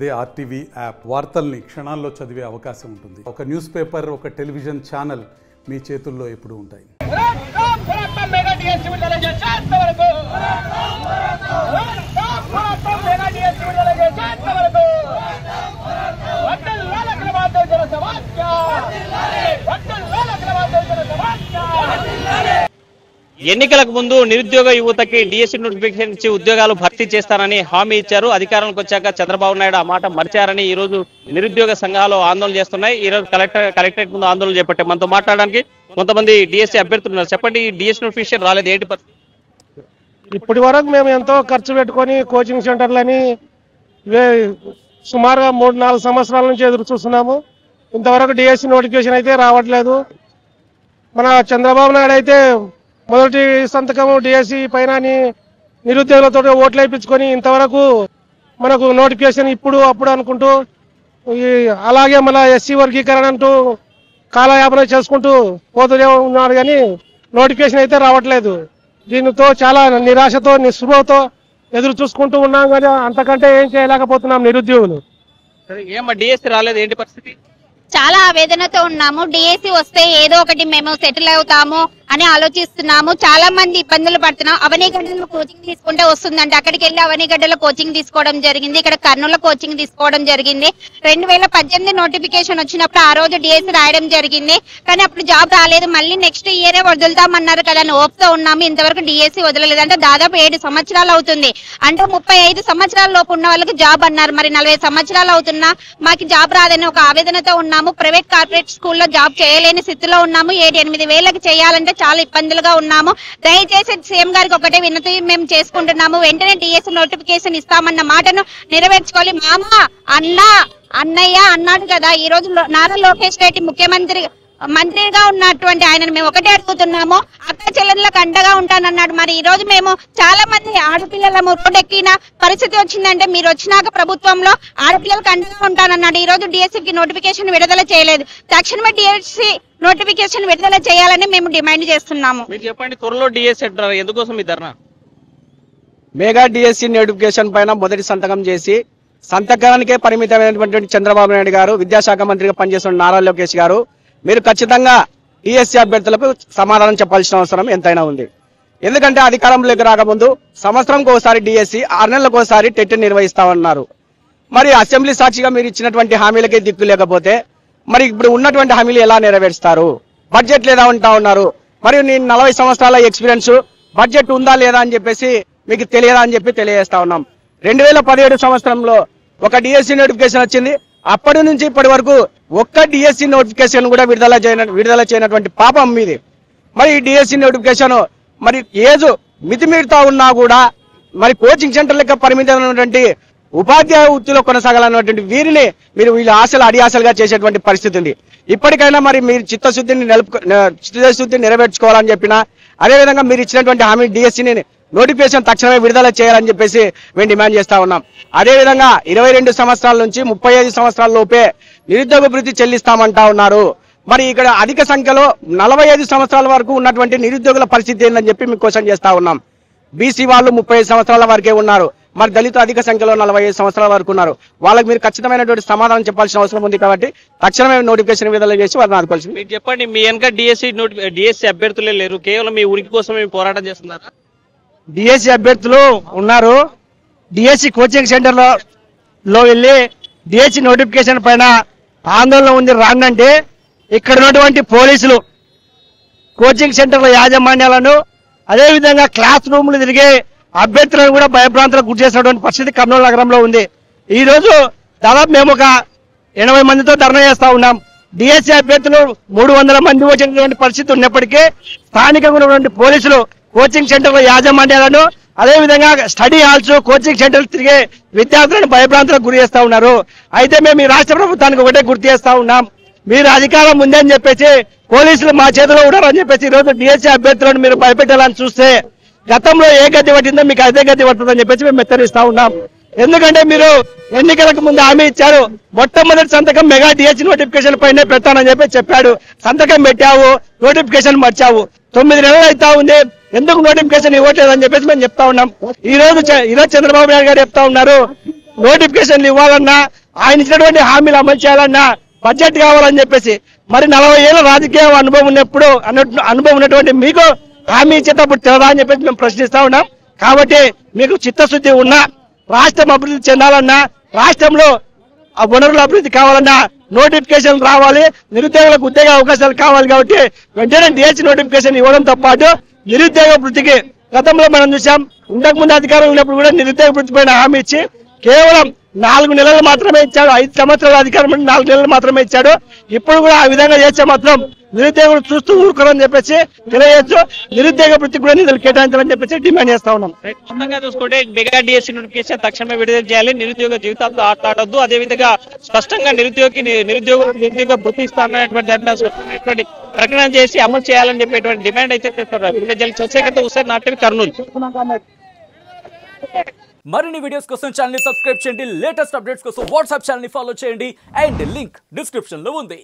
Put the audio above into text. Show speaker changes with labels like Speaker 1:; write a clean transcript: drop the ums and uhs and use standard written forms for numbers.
Speaker 1: అదే RTV app వార్తల్ని క్షణాల్లో చదివే అవకాశం ఉంటుంది. ఒక న్యూస్ పేపర్, ఒక టెలివిజన్ ఛానల్ మీ చేతుల్లో ఎప్పుడూ ఉంటాయి.
Speaker 2: ఎన్నికలకు ముందు నిరుద్యోగ యువతకి డిఎస్సి నోటిఫికేషన్ ఇచ్చి ఉద్యోగాలు భర్తీ చేస్తారని హామీ ఇచ్చారు. అధికారంలోకి వచ్చాక చంద్రబాబు నాయుడు ఆ మాట మర్చారని ఈ రోజు నిరుద్యోగ సంఘాలు ఆందోళన చేస్తున్నాయి. ఈ రోజు కలెక్టరేట్ ముందు ఆందోళన చేపట్టే మనతో మాట్లాడడానికి కొంతమంది డిఎస్సి అభ్యర్థులు ఉన్నారు. చెప్పండి, డిఎస్సి నోటిఫికేషన్ రాలేదు, ఏంటి పరిస్థితి?
Speaker 3: ఇప్పటి వరకు మేము ఎంతో ఖర్చు పెట్టుకొని కోచింగ్ సెంటర్లని సుమారుగా 3-4 సంవత్సరాల నుంచి ఎదురు చూస్తున్నాము. ఇంతవరకు డిఎస్సి నోటిఫికేషన్ అయితే రావట్లేదు. మన చంద్రబాబు నాయుడు అయితే మొదటి సంతకము డిఎస్సి పైన నిరుద్యోగులతో ఓట్లు వేయించుకొని ఇంతవరకు మనకు నోటిఫికేషన్ ఇప్పుడు అప్పుడు అనుకుంటూ అలాగే మన ఎస్సీ వర్గీకరణ అంటూ కాలయాపన చేసుకుంటూ పోతూనే ఉన్నారు, కానీ నోటిఫికేషన్ అయితే రావట్లేదు. దీనితో చాలా నిరాశతో నిస్పృహతో ఎదురు చూసుకుంటూ ఉన్నాం, కానీ అంతకంటే ఏం చేయలేకపోతున్నాం నిరుద్యోగులు.
Speaker 2: ఏమో డిఎస్సి రాలేదు, ఏంటి పరిస్థితి?
Speaker 4: చాలా ఆవేదనతో ఉన్నాము. డిఎస్సి వస్తే ఏదో ఒకటి మేము సెటిల్ అవుతాము అని ఆలోచిస్తున్నాము. చాలా మంది ఇబ్బందులు పడుతున్నాం. అవనిగడ్డలో కోచింగ్ తీసుకుంటే వస్తుందంటే అక్కడికి వెళ్ళి అవనిగడ్డలో కోచింగ్ తీసుకోవడం జరిగింది. ఇక్కడ కర్నూలు కోచింగ్ తీసుకోవడం జరిగింది. 2018 నోటిఫికేషన్ వచ్చినప్పుడు ఆ రోజు డిఎస్సి రాయడం జరిగింది, కానీ అప్పుడు జాబ్ రాలేదు. మళ్ళీ నెక్స్ట్ ఇయరే వదులుతామన్నారు కదా అని ఓప్తో ఉన్నాము. ఇంతవరకు డిఎస్సి వదలలేదు. అంటే దాదాపు 7 సంవత్సరాలు అవుతుంది. అంటే 35 సంవత్సరాల లోపు ఉన్న వాళ్ళకి జాబ్ అన్నారు. మరి 40 సంవత్సరాలు అవుతున్నా మాకు జాబ్ రాదని ఒక ఆవేదనతో ఉన్నాము. ప్రైవేట్ కార్పొరేట్ స్కూల్లో జాబ్ చేయలేని స్థితిలో ఉన్నాము. 7-8 వేలకి చేయాలంటే చాలా ఇబ్బందులుగా ఉన్నాము. దయచేసి సీఎం గారికి ఒకటే వినతి మేము చేసుకుంటున్నాము. వెంటనే డిఎస్సి నోటిఫికేషన్ ఇస్తామన్న మాటను నెరవేర్చుకోవాలి. మామ అన్నయ్య అన్నాడు కదా, ఈ రోజు నారా లోకేష్ రెడ్డి మంత్రిగా ఉన్నటువంటి ఆయనను మేము ఒకటే అడుగుతున్నాము, అక్క చెల్లెళ్ళకి అండగా ఉంటానన్నాడు. మరి ఈ రోజు మేము చాలా మంది ఆడపిల్లలము రోడ్డెక్కిన పరిస్థితి వచ్చిందంటే మీరు వచ్చినాక ప్రభుత్వంలో ఆడపిల్లలకు అండగా ఉంటానన్నాడు. ఈ రోజు డిఎస్సికి నోటిఫికేషన్ విడుదల చేయలేదు. తక్షణమే డిఎస్సి నోటిఫికేషన్ విడుదల చేయాలని మేము డిమాండ్ చేస్తున్నాము.
Speaker 2: మీరు చెప్పండి, త్వరలో డిఎస్సి అంటారు, ఎందుకోసం ఈ ధర్నా?
Speaker 5: మెగా డిఎస్సి నోటిఫికేషన్ పైన మొదటి సంతకం చేసి సంతకానికే పరిమితమైనటువంటి చంద్రబాబు నాయుడు గారు, విద్యాశాఖ మంత్రిగా పనిచేస్తున్న నారా లోకేష్ గారు, మీరు ఖచ్చితంగా డిఎస్సి అభ్యర్థులకు సమాధానం చెప్పాల్సిన అవసరం ఎంతైనా ఉంది. ఎందుకంటే అధికారంలోకి రాకముందు సంవత్సరంకి ఒకసారి డిఎస్సి, 6 నెలలకు ఒకసారి టెట్ నిర్వహిస్తామన్నారు. మరి అసెంబ్లీ సాక్షిగా మీరు ఇచ్చినటువంటి హామీలకే దిక్కు లేకపోతే మరి ఇప్పుడు ఉన్నటువంటి హామీలు ఎలా నెరవేరుస్తారు? బడ్జెట్ లేదా ఉంటా ఉన్నారు. మరియు నేను 40 సంవత్సరాల ఎక్స్పీరియన్స్, బడ్జెట్ ఉందా లేదా అని చెప్పేసి మీకు తెలియదా అని చెప్పి తెలియజేస్తా ఉన్నాం. 2017 సంవత్సరంలో ఒక డిఎస్సి నోటిఫికేషన్ వచ్చింది. అప్పటి నుంచి ఇప్పటి వరకు ఒక్క డిఎస్సి నోటిఫికేషన్ కూడా విడుదల చేయనటువంటి పాపం మీది. మరి ఈ డిఎస్సి నోటిఫికేషన్ మరి ఏజ్ మితిమీరుతా ఉన్నా కూడా మరి కోచింగ్ సెంటర్ లెక్క పరిమితమైనటువంటి ఉపాధ్యాయ వృత్తిలో కొనసాగాలన్నటువంటి వీరిని మీరు వీళ్ళ ఆశలు అడియాసలుగా చేసేటువంటి పరిస్థితి ఉంది. ఇప్పటికైనా మరి మీరు చిత్తశుద్ధిని నెరవేర్చుకోవాలని చెప్పినా, అదేవిధంగా మీరు ఇచ్చినటువంటి హామీ డిఎస్సిని నోటిఫికేషన్ తక్షణమే విడుదల చేయాలని చెప్పేసి మేము డిమాండ్ చేస్తా ఉన్నాం. అదేవిధంగా 22 సంవత్సరాల నుంచి 35 సంవత్సరాల లోపే నిరుద్యోగ భృతి చెల్లిస్తామంటా ఉన్నారు. మరి ఇక్కడ అధిక సంఖ్యలో 45 సంవత్సరాల వరకు ఉన్నటువంటి నిరుద్యోగుల పరిస్థితి ఏందని చెప్పి మీకు క్వశ్చన్ చేస్తా ఉన్నాం. బీసీ వాళ్ళు 35 సంవత్సరాల వరకే ఉన్నారు. మరి దళిత అధిక సంఖ్యలో 45 సంవత్సరాల వరకు ఉన్నారు. వాళ్ళకి మీరు ఖచ్చితమైనటువంటి సమాధానం చెప్పాల్సిన అవసరం ఉంది. కాబట్టి తక్షణమే నోటిఫికేషన్ విడుదల చేసి వారిని ఆదుకోవాల్సింది.
Speaker 2: మీరు చెప్పండి, మీ వెనక డిఎస్సి అభ్యర్థులే లేరు, కేవలం మీ ఉనికి కోసం మేము పోరాటం చేస్తున్నారా?
Speaker 3: డిఎస్సి అభ్యర్థులు ఉన్నారు. డిఎస్సి కోచింగ్ సెంటర్లో వెళ్ళి డిఎస్సి నోటిఫికేషన్ పైన ఆందోళన ఉంది రాందంటే ఇక్కడ ఉన్నటువంటి పోలీసులు కోచింగ్ సెంటర్ల యాజమాన్యాలను, అదేవిధంగా క్లాస్ రూమ్లు తిరిగే అభ్యర్థులను కూడా భయభ్రాంతులకు గురి చేసినటువంటి పరిస్థితి కర్నూలు నగరంలో ఉంది. ఈ రోజు దాదాపు మేము ఒక 80 మందితో ధర్నా చేస్తా ఉన్నాం. డిఎస్సి అభ్యర్థులు 300 మంది వచ్చినటువంటి పరిస్థితి ఉన్నప్పటికీ స్థానికంగా ఉన్నటువంటి పోలీసులు కోచింగ్ సెంటర్ల యాజమాన్యాలను, అదేవిధంగా స్టడీ హాల్స్, కోచింగ్ సెంటర్లు తిరిగే విద్యార్థులను భయభ్రాంతులకు గురి చేస్తా ఉన్నారు. అయితే మేము ఈ రాష్ట్ర ప్రభుత్వానికి ఒకటే గుర్తు చేస్తా ఉన్నాం, మీరు అధికారం ఉందని చెప్పేసి పోలీసులు మా చేతిలో ఉన్నారని చెప్పేసి ఈ రోజు డిఎస్సి అభ్యర్థులను మీరు భయపెట్టాలని చూస్తే గతంలో ఏ గతి పట్టిందో మీకు అదే గతి పడుతుందని చెప్పేసి మేము హెచ్చరిస్తా ఉన్నాం. ఎందుకంటే మీరు ఎన్నికలకు ముందు హామీ ఇచ్చారు, మొట్టమొదటి సంతకం మెగా డిఎస్సి నోటిఫికేషన్ పైనే పెడతానని చెప్పాడు. సంతకం పెట్టావు, నోటిఫికేషన్ మర్చావు. 9 నెలలు అవుతా ఉంది, ఎందుకు నోటిఫికేషన్ ఇవ్వట్లేదని చెప్పేసి మేము చెప్తా ఉన్నాం. ఈ రోజు చంద్రబాబు నాయుడు గారు చెప్తా ఉన్నారు, నోటిఫికేషన్లు ఇవ్వాలన్నా, ఆయన ఇచ్చినటువంటి హామీలు అమలు చేయాలన్నా బడ్జెట్ కావాలని చెప్పేసి మరి 40 ఏళ్ళ రాజకీయ అనుభవం ఉన్నటువంటి మీకు హామీ ఇచ్చేటప్పుడు తెలదా అని చెప్పేసి మేము ప్రశ్నిస్తా ఉన్నాం. కాబట్టి మీకు చిత్తశుద్ధి ఉన్నా, రాష్ట్రం అభివృద్ధి చెందాలన్నా, రాష్ట్రంలో ఆ వనరుల అభివృద్ధి కావాలన్నా నోటిఫికేషన్ రావాలి, నిరుద్యోగులకు ఉద్యోగ అవకాశాలు కావాలి. కాబట్టి వెంటనే డిఎస్సి నోటిఫికేషన్ ఇవ్వడంతో పాటు నిరుద్యోగ వృత్తికి గతంలో మనం చూసాం, ఇంతకుముందు అధికారం ఉన్నప్పుడు కూడా నిరుద్యోగ వృత్తి పైన హామీ ఇచ్చి కేవలం 4 నెలలు మాత్రమే ఇచ్చాడు. 5 సంవత్సరాల అధికారం 4 నెలలు మాత్రమే ఇచ్చాడు. ఇప్పుడు కూడా ఆ విధంగా చేస్తే మాత్రం నిరుద్యోగులు చూస్తూ ఊరుకోరని చెప్పేసి తెలియజేస్తూ నిరుద్యోగ వృత్తికి కూడా నిధులు కేటాయించాలని చెప్పేసి డిమాండ్ చేస్తా ఉన్నాం.
Speaker 2: మొత్తంగా చూసుకుంటే మెగా డిఎస్సి నోటిఫికేషన్ తక్షణమే విడుదల చేయాలి, నిరుద్యోగ జీవితాలతో ఆటలాడొద్దు, అదేవిధంగా స్పష్టంగా నిరుద్యోగ వృత్తి ఇస్తానటువంటి ప్రకటన చేసి అమలు చేయాలని చెప్పేటువంటి డిమాండ్ అయితే చేస్తున్నారు. చంద్రశేఖర్ హుస్సేన్, నాట్యం, కర్నూలు.
Speaker 6: మరిన్ని వీడియోస్ కోసం ఛానల్ ని సబ్స్క్రైబ్ చేయండి, లేటెస్ట్ అప్డేట్స్ కోసం వాట్సాప్ ఛానల్ ని ఫాలో చేయండి అండ్ లింక్ డిస్క్రిప్షన్ లో ఉంది.